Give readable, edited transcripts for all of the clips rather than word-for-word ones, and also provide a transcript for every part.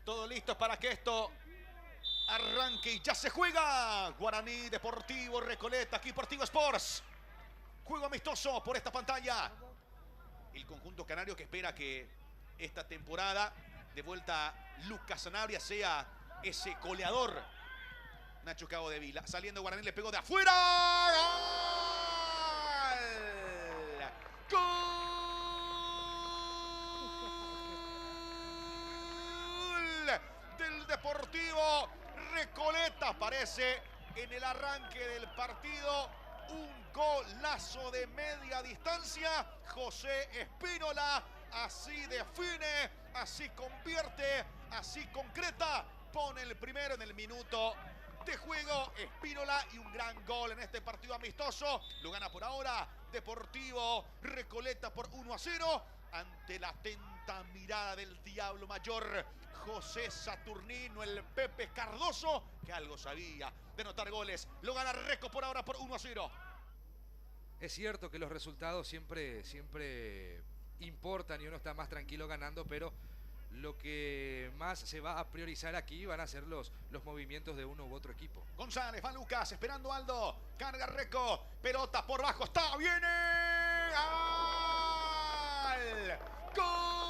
Todo listo para que esto arranque y ya se juega. Guaraní Deportivo Recoleta, aquí Deportivo Sports. Juego amistoso por esta pantalla. El conjunto canario que espera que esta temporada de vuelta Lucas Sanabria sea ese goleador. Nacho Cabo de Vila. Saliendo Guaraní, le pegó de afuera. ¡Gol! ¡Gol! Del Deportivo Recoleta. Aparece en el arranque del partido un golazo de media distancia. José Espínola así define, así convierte, así concreta. Pone el primero en el minuto de juego. Espínola, y un gran gol en este partido amistoso. Lo gana por ahora Deportivo Recoleta por 1-0 ante la atenta mirada del Diablo Mayor José Saturnino, el Pepe Cardoso, que algo sabía de anotar goles. Lo gana Reco por ahora por 1-0. Es cierto que los resultados siempre importan y uno está más tranquilo ganando, pero lo que más se va a priorizar aquí van a ser los movimientos de uno u otro equipo. González, va Lucas, esperando Aldo, carga Reco, pelota por bajo, está, viene, ¡al! ¡Gol!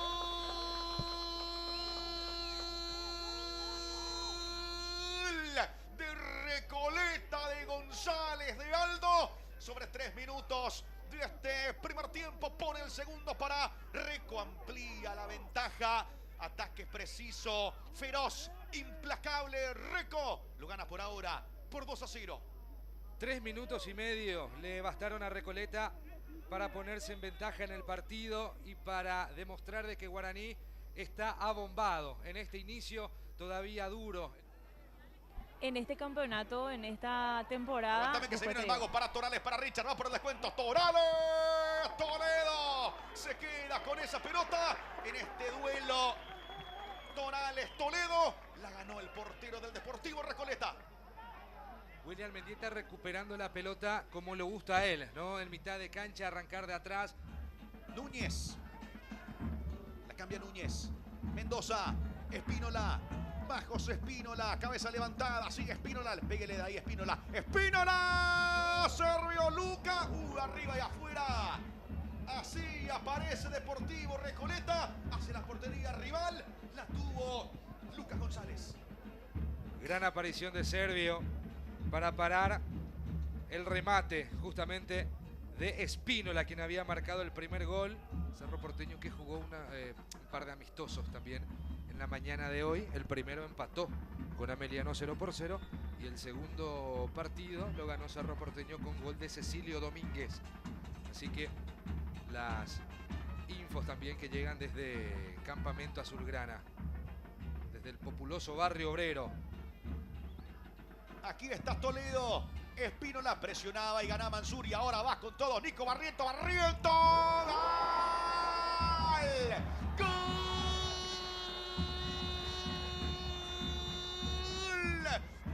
De Recoleta, de González, de Aldo, sobre 3 minutos de este primer tiempo, pone el segundo para Reco, amplía la ventaja. Ataque preciso, feroz, implacable. Reco lo gana por ahora por 2-0. 3 minutos y medio le bastaron a Recoleta para ponerse en ventaja en el partido y para demostrar de que Guaraní está abombado en este inicio todavía duro. En este campeonato, en esta temporada. Aguántame que se viene el mago para Torales, para Richard, va por el descuento. Torales, Toledo se queda con esa pelota en este duelo. Torales, Toledo, la ganó el portero del Deportivo Recoleta. William Mendieta recuperando la pelota como le gusta a él, ¿no? En mitad de cancha, arrancar de atrás. Núñez, la cambia Núñez. Mendoza, Espínola, bajos Espínola, cabeza levantada, sigue Espínola, péguele de ahí Espínola. Espínola, Servio Luca, arriba y afuera. Así aparece Deportivo Recoleta, hace la portería rival, la tuvo Lucas González. Gran aparición de Servio para parar el remate justamente de Espínola, quien había marcado el primer gol. Cerro Porteño que jugó un par de amistosos también en la mañana de hoy. El primero empató con Ameliano 0-0 y el segundo partido lo ganó Cerro Porteño con gol de Cecilio Domínguez. Así que las infos también que llegan desde Campamento Azulgrana, desde el populoso barrio obrero. Aquí está Toledo, Espínola presionaba y ganaba Mansur, y ahora va con todo Nico Barrientos, ¡Barrientos! ¡Gol! ¡Gol!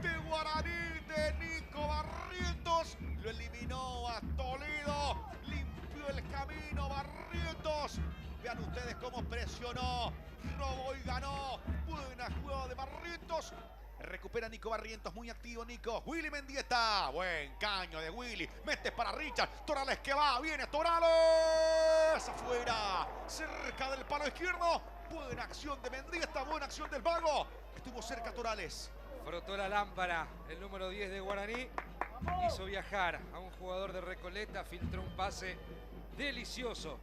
De Guaraní, de Nico Barrientos, lo eliminó a Toledo, limpió el camino Barrientos. Vean ustedes cómo presionó, robó y ganó. Buena jugada de Barrientos. Recupera Nico Barrientos, muy activo Nico. Willy Mendieta, buen caño de Willy. Mete para Richard, Torales que va, viene Torales. Afuera, cerca del palo izquierdo. Buena acción de Mendieta, buena acción del Vago. Estuvo cerca Torales. Frotó la lámpara, el número 10 de Guaraní. Hizo viajar a un jugador de Recoleta, filtró un pase delicioso.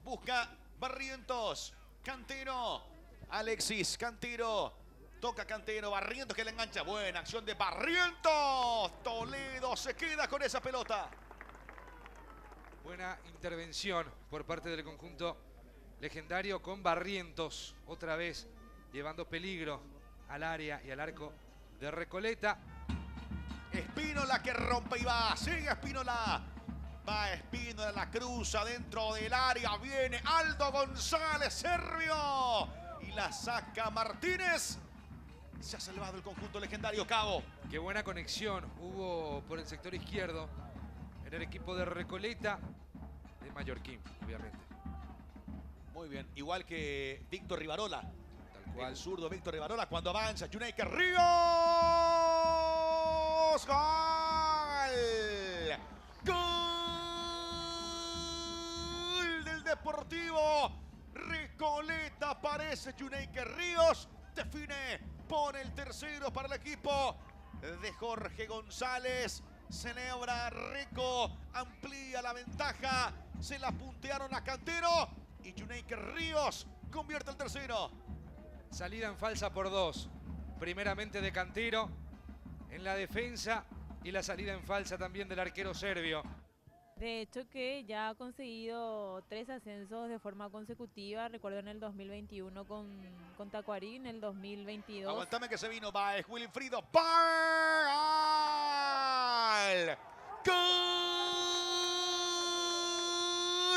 Busca Barrientos, Cantero, Alexis, Cantero. Toca Cantero, Barrientos que le engancha. Buena acción de Barrientos. Toledo se queda con esa pelota. Buena intervención por parte del conjunto legendario con Barrientos. Otra vez llevando peligro al área y al arco de Recoleta. Espínola que rompe y va. Sigue Espínola. Va Espínola, la cruza dentro del área. Viene Aldo González, Servio. Y la saca Martínez. Se ha salvado el conjunto legendario Cabo. Qué buena conexión hubo por el sector izquierdo en el equipo de Recoleta, de Mallorquín, obviamente. Muy bien, igual que Víctor Rivarola. Tal El zurdo Víctor Ibarola cuando avanza. Junaker Ríos. ¡Gol! ¡Gol del Deportivo Recoleta! Aparece Junaker Ríos. Define. Pone el tercero para el equipo de Jorge González. Celebra Reco. Amplía la ventaja. Se la puntearon a Cantero. Y Junaker Ríos convierte el tercero. Salida en falsa por 2. Primeramente de Cantero en la defensa y la salida en falsa también del arquero serbio. De hecho que ya ha conseguido 3 ascensos de forma consecutiva. Recuerdo en el 2021 con Tacuarí, en el 2022. Aguantame que se vino Baez, Wilfrido. ¡Gol!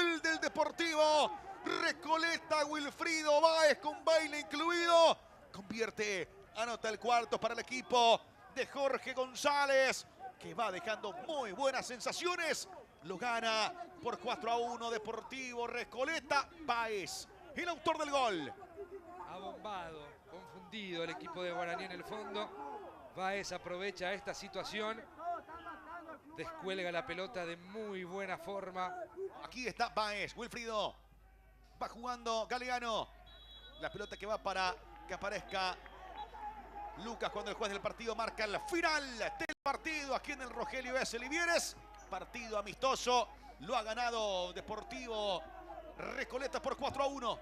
¡Gol del Deportivo Recoleta! Wilfrido Baez con baile incluido. Convierte, anota el cuarto para el equipo de Jorge González, que va dejando muy buenas sensaciones. Lo gana por 4-1 Deportivo Recoleta. Baez, el autor del gol. Abombado, confundido el equipo de Guaraní en el fondo. Baez aprovecha esta situación. Descuelga la pelota de muy buena forma. Aquí está Baez, Wilfrido. Va jugando Galeano. La pelota que va para que aparezca Lucas cuando el juez del partido marca el final del partido aquí en el Rogelio S. Livieres. Partido amistoso. Lo ha ganado Deportivo Recoleta por 4-1.